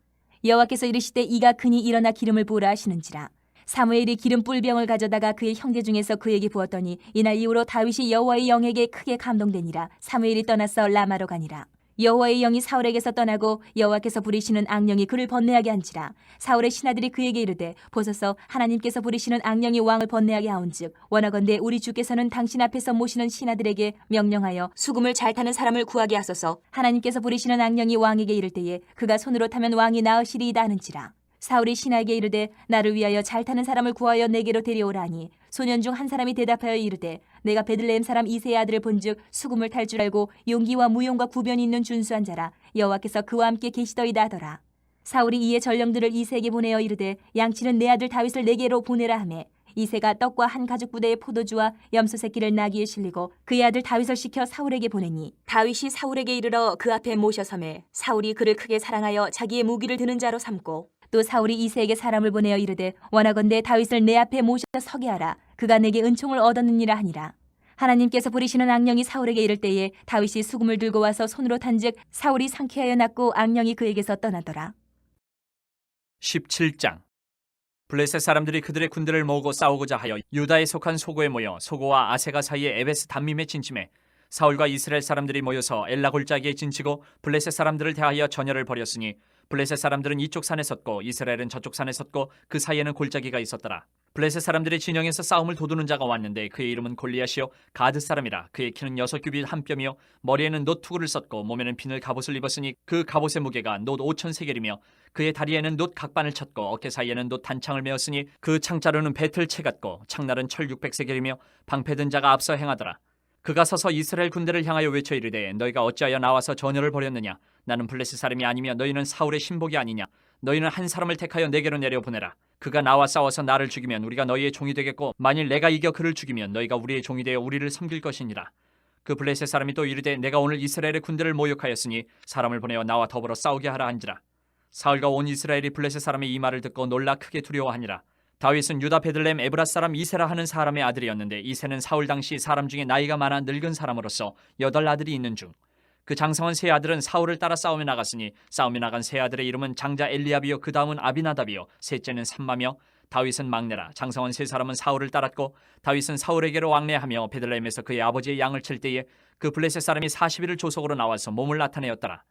여호와께서 이르시되 이가 크니 일어나 기름을 부으라 하시는지라. 사무엘이 기름 뿔병을 가져다가 그의 형제 중에서 그에게 부었더니 이날 이후로 다윗이 여호와의 영에게 크게 감동되니라. 사무엘이 떠나서 라마로 가니라. 여호와의 영이 사울에게서 떠나고 여호와께서 부리시는 악령이 그를 번뇌하게 한지라. 사울의 신하들이 그에게 이르되 보소서 하나님께서 부리시는 악령이 왕을 번뇌하게 하온즉 원하건대 우리 주께서는 당신 앞에서 모시는 신하들에게 명령하여 수금을 잘 타는 사람을 구하게 하소서. 하나님께서 부리시는 악령이 왕에게 이를 때에 그가 손으로 타면 왕이 나으시리이다 하는지라. 사울이 신하에게 이르되 나를 위하여 잘 타는 사람을 구하여 내게로 데려오라니 소년 중 한 사람이 대답하여 이르되 내가 베들레헴 사람 이새의 아들을 본즉 수금을 탈 줄 알고 용기와 무용과 구변이 있는 준수한 자라. 여호와께서 그와 함께 계시더이다 하더라. 사울이 이에 전령들을 이새에게 보내어 이르되 양치는 내 아들 다윗을 내게로 보내라 하매 이새가 떡과 한 가죽 부대의 포도주와 염소 새끼를 나귀에 실리고 그의 아들 다윗을 시켜 사울에게 보내니 다윗이 사울에게 이르러 그 앞에 모셔서매 사울이 그를 크게 사랑하여 자기의 무기를 드는 자로 삼고 또 사울이 이새에게 사람을 보내어 이르되 원하건대 다윗을 내 앞에 모셔 서게 하라. 그가 내게 은총을 얻었느니라 하니라. 하나님께서 부리시는 악령이 사울에게 이를 때에 다윗이 수금을 들고 와서 손으로 탄즉 사울이 상쾌하여 났고 악령이 그에게서 떠나더라. 17장. 블레셋 사람들이 그들의 군대를 모으고 싸우고자 하여 유다에 속한 소고에 모여 소고와 아세가 사이에 에베스 담밈에 진침해 사울과 이스라엘 사람들이 모여서 엘라 골짜기에 진치고 블레셋 사람들을 대하여 전열을 벌였으니 블레셋 사람들은 이쪽 산에 섰고 이스라엘은 저쪽 산에 섰고 그 사이에는 골짜기가 있었더라. 블레셋 사람들의 진영에서 싸움을 도두는 자가 왔는데 그의 이름은 골리앗이요 가드 사람이라. 그의 키는 6규빗 한 뼘이요 머리에는 놋 투구를 썼고 몸에는 비늘 갑옷을 입었으니 그 갑옷의 무게가 놋 5천 세겔이며 그의 다리에는 놋 각반을 쳤고 어깨 사이에는 놋 단창을 메었으니 그 창자루는 배틀 채 같고 창날은 철 600세겔이며 방패든 자가 앞서 행하더라. 그가 서서 이스라엘 군대를 향하여 외쳐 이르되 너희가 어찌하여 나와서 전열을 벌였느냐. 나는 블레셋 사람이 아니며 너희는 사울의 신복이 아니냐. 너희는 한 사람을 택하여 내게로 내려보내라. 그가 나와 싸워서 나를 죽이면 우리가 너희의 종이 되겠고 만일 내가 이겨 그를 죽이면 너희가 우리의 종이 되어 우리를 섬길 것이니라. 그 블레셋 사람이 또 이르되 내가 오늘 이스라엘의 군대를 모욕하였으니 사람을 보내어 나와 더불어 싸우게 하라 한지라. 사울과 온 이스라엘이 블레셋 사람의 이 말을 듣고 놀라 크게 두려워하니라. 다윗은 유다 베들레헴 에브라 사람 이세라 하는 사람의 아들이었는데 이세는 사울 당시 사람 중에 나이가 많아 늙은 사람으로서 8 아들이 있는 중 그 장성한 세 아들은 사울을 따라 싸움에 나갔으니 싸움에 나간 세 아들의 이름은 장자 엘리압이요 그 다음은 아비나답이요 셋째는 삼마며 다윗은 막내라. 장성한 세 사람은 사울을 따랐고 다윗은 사울에게로 왕래하며 베들레헴에서 그의 아버지의 양을 칠 때에 그 블레셋 사람이 40일을 조속으로 나와서 몸을 나타내었더라.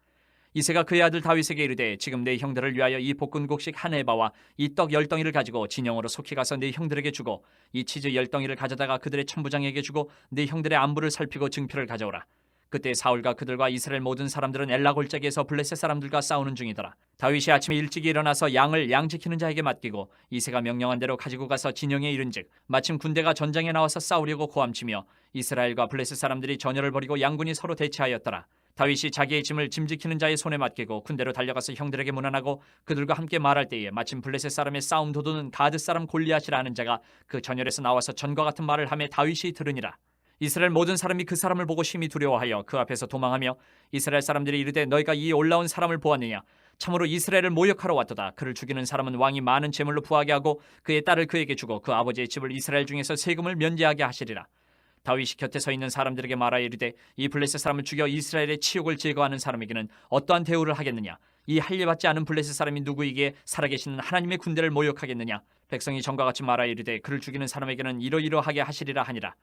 이새가 그의 아들 다윗에게 이르되 지금 내 형들을 위하여 이 볶은곡식 한 에바와 이 떡 10덩이를 가지고 진영으로 속히 가서 내 형들에게 주고 이 치즈 10덩이를 가져다가 그들의 천부장에게 주고 내 형들의 안부를 살피고 증표를 가져오라. 그때 사울과 그들과 이스라엘 모든 사람들은 엘라 골짜기에서 블레셋 사람들과 싸우는 중이더라. 다윗이 아침에 일찍이 일어나서 양을 양 지키는 자에게 맡기고 이새가 명령한 대로 가지고 가서 진영에 이른즉 마침 군대가 전장에 나와서 싸우려고 고함치며 이스라엘과 블레셋 사람들이 전열을 벌이고 양군이 서로 대치하였더라. 다윗이 자기의 짐을 짐 지키는 자의 손에 맡기고 군대로 달려가서 형들에게 문안하고 그들과 함께 말할 때에 마침 블레셋 사람의 싸움 도두는 가드 사람 골리앗이라 하는 자가 그 전열에서 나와서 전과 같은 말을 하며 다윗이 들으니라. 이스라엘 모든 사람이 그 사람을 보고 심히 두려워하여 그 앞에서 도망하며 이스라엘 사람들이 이르되 너희가 이 올라온 사람을 보았느냐. 참으로 이스라엘을 모욕하러 왔도다. 그를 죽이는 사람은 왕이 많은 재물로 부하게 하고 그의 딸을 그에게 주고 그 아버지의 집을 이스라엘 중에서 세금을 면제하게 하시리라. 다윗이 곁에 서 있는 사람들에게 말하여 이르되 이 블레셋 사람을 죽여 이스라엘의 치욕을 제거하는 사람에게는 어떠한 대우를 하겠느냐. 이 할례받지 않은 블레셋 사람이 누구에게 살아계시는 하나님의 군대를 모욕하겠느냐. 백성이 전과 같이 말하여 이르되 그를 죽이는 사람에게는 이러이러하게 하시리라 하니라.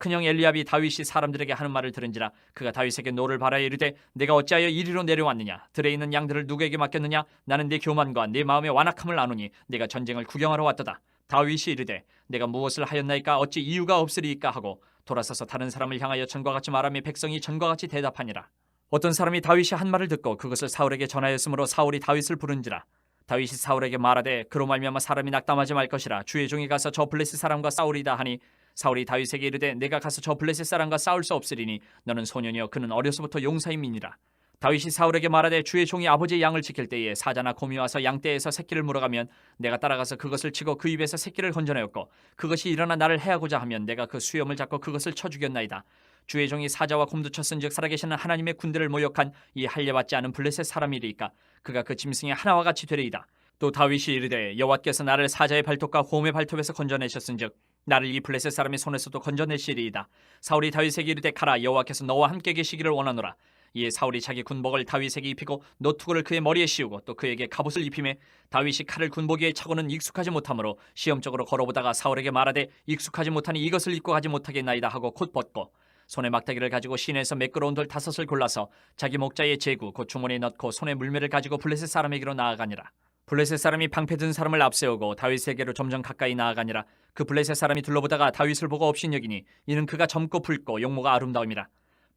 큰형 엘리압이 다윗이 사람들에게 하는 말을 들은지라 그가 다윗에게 노를 바라여 이르되 내가 어찌하여 이리로 내려왔느냐. 들에 있는 양들을 누구에게 맡겼느냐. 나는 내 교만과 내 마음의 완악함을 아노니 내가 전쟁을 구경하러 왔도다. 다윗이 이르되 내가 무엇을 하였나이까 어찌 이유가 없으리이까 하고 돌아서서 다른 사람을 향하여 전과 같이 말하며 백성이 전과 같이 대답하니라. 어떤 사람이 다윗이 한 말을 듣고 그것을 사울에게 전하였으므로 사울이 다윗을 부른지라. 다윗이 사울에게 말하되 그로 말미암아 사람이 낙담하지 말 것이라. 주의 종이 가서 저 블레셋 사람과 싸우리다 하니 사울이 다윗에게 이르되 내가 가서 저 블레셋 사람과 싸울 수 없으리니 너는 소년이여 그는 어려서부터 용사임이니라. 다윗이 사울에게 말하되 주의 종이 아버지의 양을 지킬 때에 사자나 곰이 와서 양떼에서 새끼를 물어가면 내가 따라가서 그것을 치고 그 입에서 새끼를 건져내었고 그것이 일어나 나를 해하고자 하면 내가 그 수염을 잡고 그것을 쳐 죽였나이다. 주의 종이 사자와 곰도 쳤은즉 살아계시는 하나님의 군대를 모욕한 이 할례받지 않은 블레셋 사람이리이까 그가 그 짐승의 하나와 같이 되리이다. 또 다윗이 이르되 여호와께서 나를 사자의 발톱과 곰의 발톱에서 건져내셨은즉 나를 이 블레셋 사람의 손에서도 건져내시리이다. 사울이 다윗에게 이르되 가라. 여호와께서 너와 함께 계시기를 원하노라. 이에 사울이 자기 군복을 다윗에게 입히고 노투구를 그의 머리에 씌우고 또 그에게 갑옷을 입히매 다윗이 칼을 군복에 차고는 익숙하지 못하므로 시험적으로 걸어보다가 사울에게 말하되 익숙하지 못하니 이것을 입고 가지 못하겠나이다 하고 곧 벗고 손에 막대기를 가지고 시내에서 매끄러운 돌 5을 골라서 자기 목자의 제구 곧 주머니에 넣고 손에 물매를 가지고 블레셋 사람에게로 나아가니라. 블레셋 사람이 방패 든 사람을 앞세우고 다윗에게로 점점 가까이 나아가니라. 그 블레셋 사람이 둘러보다가 다윗을 보고 업신여기니 이는 그가 젊고 붉고 용모가 아름다움이라.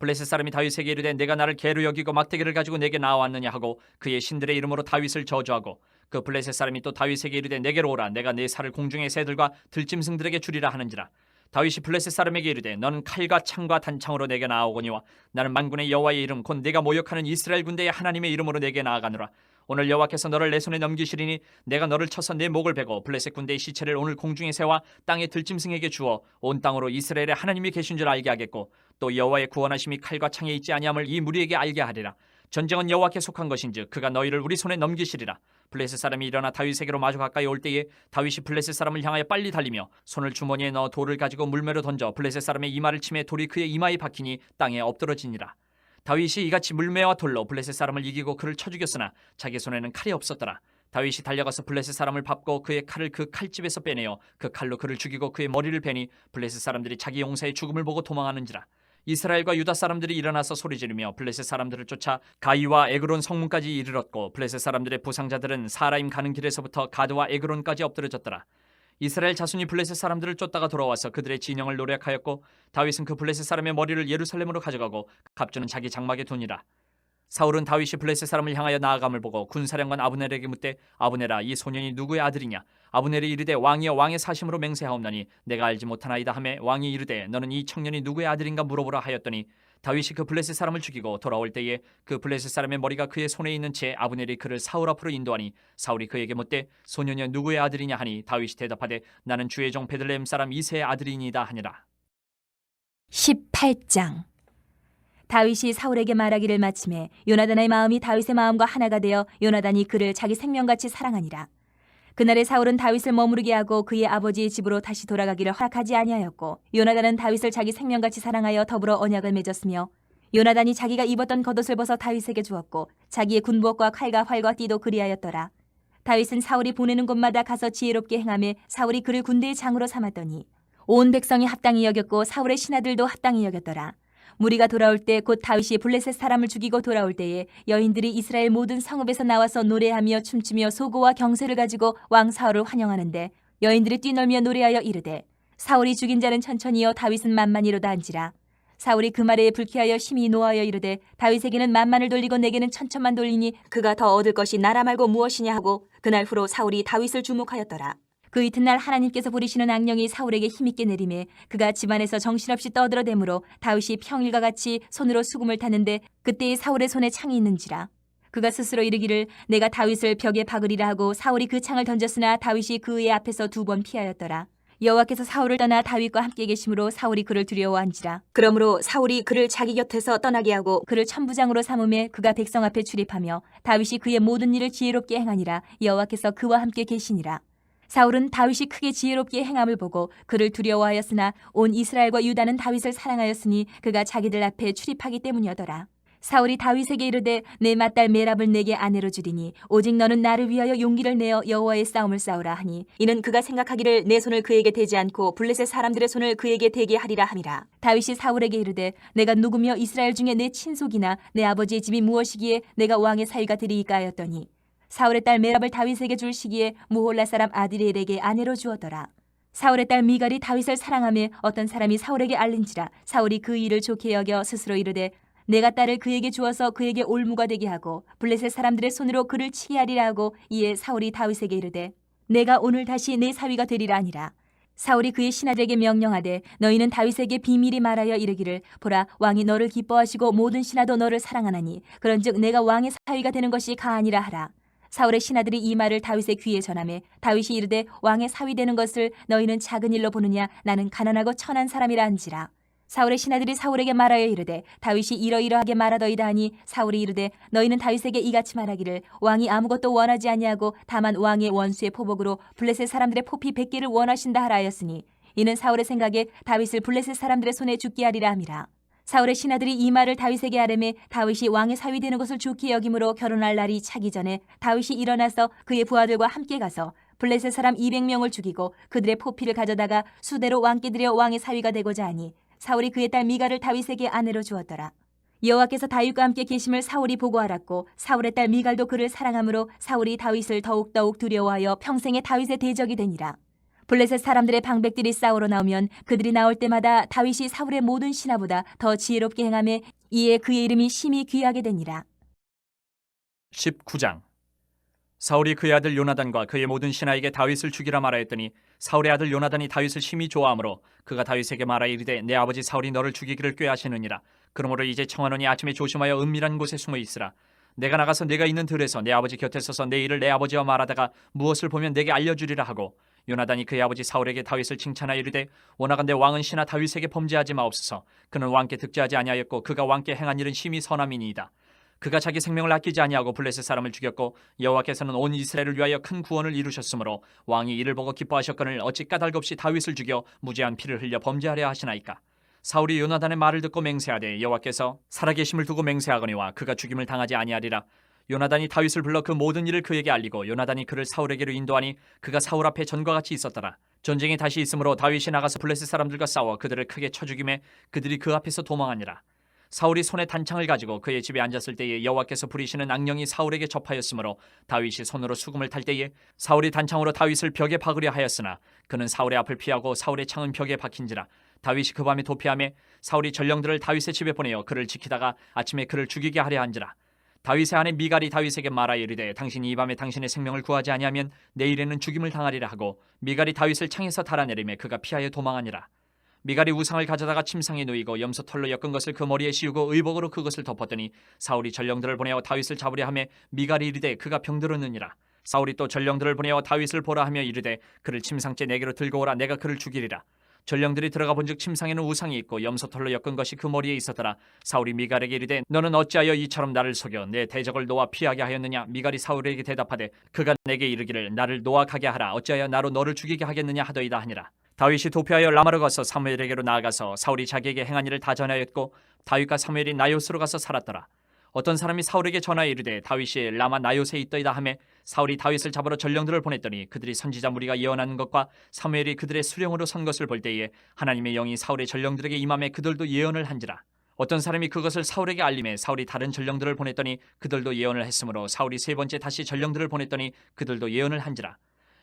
블레셋 사람이 다윗에게 이르되 내가 나를 개로 여기고 막대기를 가지고 내게 나와왔느냐 하고 그의 신들의 이름으로 다윗을 저주하고 그 블레셋 사람이 또 다윗에게 이르되 내게로 오라. 내가 내 살을 공중의 새들과 들짐승들에게 주리라 하는지라. 다윗이 블레셋 사람에게 이르되 너는 칼과 창과 단창으로 내게 나아오거니와 나는 만군의 여호와의 이름 곧 내가 모욕하는 이스라엘 군대의 하나님의 이름으로 내게 나아가노라. 오늘 여호와께서 너를 내 손에 넘기시리니 내가 너를 쳐서 내 목을 베고 블레셋 군대의 시체를 오늘 공중에 세워 땅의 들짐승에게 주어 온 땅으로 이스라엘의 하나님이 계신 줄 알게 하겠고 또 여호와의 구원하심이 칼과 창에 있지 아니함을 이 무리에게 알게 하리라. 전쟁은 여호와께 속한 것인즉 그가 너희를 우리 손에 넘기시리라. 블레셋 사람이 일어나 다윗에게로 마주 가까이 올 때에 다윗이 블레셋 사람을 향하여 빨리 달리며 손을 주머니에 넣어 돌을 가지고 물매로 던져 블레셋 사람의 이마를 치매 돌이 그의 이마에 박히니 땅에 엎드러지니라. 다윗이 이같이 물매와 돌로 블레셋 사람을 이기고 그를 쳐 죽였으나 자기 손에는 칼이 없었더라. 다윗이 달려가서 블레셋 사람을 밟고 그의 칼을 그 칼집에서 빼내어 그 칼로 그를 죽이고 그의 머리를 베니 블레셋 사람들이 자기 용사의 죽음을 보고 도망하는지라. 이스라엘과 유다 사람들이 일어나서 소리지르며 블레셋 사람들을 쫓아 가이와 에그론 성문까지 이르렀고 블레셋 사람들의 부상자들은 사라임 가는 길에서부터 가드와 에그론까지 엎드러졌더라. 이스라엘 자손이 블레셋 사람들을 쫓다가 돌아와서 그들의 진영을 노략하였고 다윗은 그 블레셋 사람의 머리를 예루살렘으로 가져가고 갑주는 자기 장막에 두니라. 사울은 다윗이 블레셋 사람을 향하여 나아감을 보고 군사령관 아브넬에게 묻되 아브넬아 이 소년이 누구의 아들이냐? 아브넬이 이르되 왕이여 왕의 사심으로 맹세하옵나니 내가 알지 못하나이다 하매 왕이 이르되 너는 이 청년이 누구의 아들인가 물어보라 하였더니 다윗이 그 블레셋 사람을 죽이고 돌아올 때에 그 블레셋 사람의 머리가 그의 손에 있는 채 아브넬이 그를 사울 앞으로 인도하니 사울이 그에게 묻되 소년이 누구의 아들이냐 하니 다윗이 대답하되 나는 주의 종 베들레헴 사람 이새의 아들이니이다 하니라. 18장. 다윗이 사울에게 말하기를 마침에 요나단의 마음이 다윗의 마음과 하나가 되어 요나단이 그를 자기 생명같이 사랑하니라. 그날에 사울은 다윗을 머무르게 하고 그의 아버지의 집으로 다시 돌아가기를 허락하지 아니하였고 요나단은 다윗을 자기 생명같이 사랑하여 더불어 언약을 맺었으며 요나단이 자기가 입었던 겉옷을 벗어 다윗에게 주었고 자기의 군복과 칼과 활과 띠도 그리하였더라. 다윗은 사울이 보내는 곳마다 가서 지혜롭게 행하며 사울이 그를 군대의 장으로 삼았더니 온 백성이 합당히 여겼고 사울의 신하들도 합당히 여겼더라. 무리가 돌아올 때 곧 다윗이 블레셋 사람을 죽이고 돌아올 때에 여인들이 이스라엘 모든 성읍에서 나와서 노래하며 춤추며 소고와 경쇠를 가지고 왕 사울을 환영하는데 여인들이 뛰놀며 노래하여 이르되 사울이 죽인 자는 천천히요 다윗은 만만이로다 한지라. 사울이 그 말에 불쾌하여 심히 노하여 이르되 다윗에게는 만만을 돌리고 내게는 천천만 돌리니 그가 더 얻을 것이 나라 말고 무엇이냐 하고 그날 후로 사울이 다윗을 주목하였더라. 그 이튿날 하나님께서 부리시는 악령이 사울에게 힘있게 내림에 그가 집안에서 정신없이 떠들어대므로 다윗이 평일과 같이 손으로 수금을 탔는데 그때에 사울의 손에 창이 있는지라. 그가 스스로 이르기를 내가 다윗을 벽에 박으리라 하고 사울이 그 창을 던졌으나 다윗이 그의 앞에서 2번 피하였더라. 여호와께서 사울을 떠나 다윗과 함께 계심으로 사울이 그를 두려워한지라. 그러므로 사울이 그를 자기 곁에서 떠나게 하고 그를 천부장으로 삼음에 그가 백성 앞에 출입하며 다윗이 그의 모든 일을 지혜롭게 행하니라. 여호와께서 그와 함께 계시니라. 사울은 다윗이 크게 지혜롭게 행함을 보고 그를 두려워하였으나 온 이스라엘과 유다는 다윗을 사랑하였으니 그가 자기들 앞에 출입하기 때문이었더라. 사울이 다윗에게 이르되 내 맏딸 메랍을 내게 아내로 주리니 오직 너는 나를 위하여 용기를 내어 여호와의 싸움을 싸우라 하니 이는 그가 생각하기를 내 손을 그에게 대지 않고 블레셋 사람들의 손을 그에게 대게 하리라 함이라. 다윗이 사울에게 이르되 내가 누구며 이스라엘 중에 내 친속이나 내 아버지의 집이 무엇이기에 내가 왕의 사위가 되리이까 하였더니 사울의 딸 메랍을 다윗에게 줄 시기에 무홀라 사람 아디렐에게 아내로 주었더라. 사울의 딸 미갈이 다윗을 사랑하며 어떤 사람이 사울에게 알린지라. 사울이 그 일을 좋게 여겨 스스로 이르되 내가 딸을 그에게 주어서 그에게 올무가 되게 하고 블레셋 사람들의 손으로 그를 치게 하리라 하고 이에 사울이 다윗에게 이르되 내가 오늘 다시 내 사위가 되리라 하니라. 사울이 그의 신하들에게 명령하되 너희는 다윗에게 비밀히 말하여 이르기를 보라 왕이 너를 기뻐하시고 모든 신하도 너를 사랑하나니 그런즉 내가 왕의 사위가 되는 것이 가하니라 하라. 사울의 신하들이 이 말을 다윗의 귀에 전하매 다윗이 이르되 왕의 사위 되는 것을 너희는 작은 일로 보느냐 나는 가난하고 천한 사람이라 한지라. 사울의 신하들이 사울에게 말하여 이르되 다윗이 이러이러하게 말하더이다 하니 사울이 이르되 너희는 다윗에게 이같이 말하기를 왕이 아무것도 원하지 아니하고 다만 왕의 원수의 포복으로 블레셋 사람들의 포피 100개를 원하신다 하라 하였으니 이는 사울의 생각에 다윗을 블레셋 사람들의 손에 죽게 하리라 함이라. 사울의 신하들이 이 말을 다윗에게 하려매 다윗이 왕의 사위 되는 것을 좋게 여김으로 결혼할 날이 차기 전에 다윗이 일어나서 그의 부하들과 함께 가서 블레셋 사람 200명을 죽이고 그들의 포피를 가져다가 수대로 왕께 드려 왕의 사위가 되고자 하니 사울이 그의 딸 미갈을 다윗에게 아내로 주었더라. 여호와께서 다윗과 함께 계심을 사울이 보고 알았고 사울의 딸 미갈도 그를 사랑하므로 사울이 다윗을 더욱더욱 두려워하여 평생에 다윗의 대적이 되니라. 블레셋 사람들의 방백들이 싸우러 나오면 그들이 나올 때마다 다윗이 사울의 모든 신하보다 더 지혜롭게 행하며 이에 그의 이름이 심히 귀하게 되니라. 19장. 사울이 그의 아들 요나단과 그의 모든 신하에게 다윗을 죽이라 말하였더니 사울의 아들 요나단이 다윗을 심히 좋아하므로 그가 다윗에게 말하여 이르되 내 아버지 사울이 너를 죽이기를 꾀하시느니라. 그러므로 이제 청하노니 아침에 조심하여 은밀한 곳에 숨어 있으라. 내가 나가서 내가 있는 들에서 내 아버지 곁에 서서 내 일을 내 아버지와 말하다가 무엇을 보면 내게 알려주리라 하고 요나단이 그의 아버지 사울에게 다윗을 칭찬하여 이르되 원하건대 왕은 신하 다윗에게 범죄하지 마옵소서. 그는 왕께 득죄하지 아니하였고 그가 왕께 행한 일은 심히 선함이니이다. 그가 자기 생명을 아끼지 아니하고 블레셋 사람을 죽였고 여호와께서는 온 이스라엘을 위하여 큰 구원을 이루셨으므로 왕이 이를 보고 기뻐하셨거늘 어찌 까닭없이 다윗을 죽여 무죄한 피를 흘려 범죄하려 하시나이까. 사울이 요나단의 말을 듣고 맹세하되 여호와께서 살아계심을 두고 맹세하거니와 그가 죽임을 당하지 아니하리라. 요나단이 다윗을 불러 그 모든 일을 그에게 알리고 요나단이 그를 사울에게로 인도하니 그가 사울 앞에 전과 같이 있었더라. 전쟁이 다시 있으므로 다윗이 나가서 블레셋 사람들과 싸워 그들을 크게 쳐 죽이매 그들이 그 앞에서 도망하니라. 사울이 손에 단창을 가지고 그의 집에 앉았을 때에 여호와께서 부리시는 악령이 사울에게 접하였으므로 다윗이 손으로 수금을 탈 때에 사울이 단창으로 다윗을 벽에 박으려 하였으나 그는 사울의 앞을 피하고 사울의 창은 벽에 박힌지라. 다윗이 그 밤에 도피하매 사울이 전령들을 다윗의 집에 보내어 그를 지키다가 아침에 그를 죽이게 하려 한지라. 다윗의 아내 미갈이 다윗에게 말하여 이르되 당신이 이 밤에 당신의 생명을 구하지 아니하면 내일에는 죽임을 당하리라 하고 미갈이 다윗을 창에서 달아내리매 그가 피하여 도망하니라. 미갈이 우상을 가져다가 침상에 누이고 염소 털로 엮은 것을 그 머리에 씌우고 의복으로 그것을 덮었더니 사울이 전령들을 보내어 다윗을 잡으려 하매 미갈이 이르되 그가 병들었느니라. 사울이 또 전령들을 보내어 다윗을 보라 하며 이르되 그를 침상째 내게로 들고 오라. 내가 그를 죽이리라. 전령들이 들어가 본즉 침상에는 우상이 있고 염소 털로 엮은 것이 그 머리에 있었더라. 사울이 미갈에게 이르되 너는 어찌하여 이처럼 나를 속여 내 대적을 놓아 피하게 하였느냐. 미갈이 사울에게 대답하되 그가 내게 이르기를 나를 놓아 가게 하라. 어찌하여 나로 너를 죽이게 하겠느냐 하더이다 하니라. 다윗이 도피하여 라마로 가서 사무엘에게로 나아가서 사울이 자기에게 행한 일을 다 전하였고 다윗과 사무엘이 나요스로 가서 살았더라. 어떤 사람이 사울에게 전하여 이르되 다윗이 라마 나요스에 있더이다 하매 사울이 다윗을 잡으러 전령들을 보냈더니 그들이 선지자 무리가 예언하는 것과 사무엘이 그들의 수령으로 선 것을 볼 때에 하나님의 영이 사울의 전령들에게 임함에 그들도 예언을 한지라. 어떤 사람이 그것을 사울에게 알림해 사울이 다른 전령들을 보냈더니 그들도 예언을 했으므로 사울이 세 번째 다시 전령들을 보냈더니 그들도 예언을 한지라.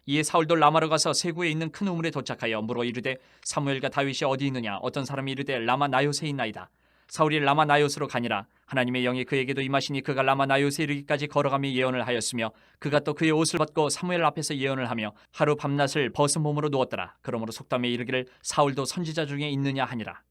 이에 사울도 라마로 가서 세구에 있는 큰 우물에 도착하여 물어 이르되 사무엘과 다윗이 어디 있느냐. 어떤 사람이 이르되 라마 나요스에 있나이다. 사울이 라마 나요스로 가니라. 하나님의 영이 그에게도 임하시니 그가 라마 나요스에 이르기까지 걸어가며 예언을 하였으며 그가 또 그의 옷을 벗고 사무엘 앞에서 예언을 하며 하루 밤낮을 벗은 몸으로 누웠더라. 그러므로 속담에 이르기를 사울도 선지자 중에 있느냐 하니라.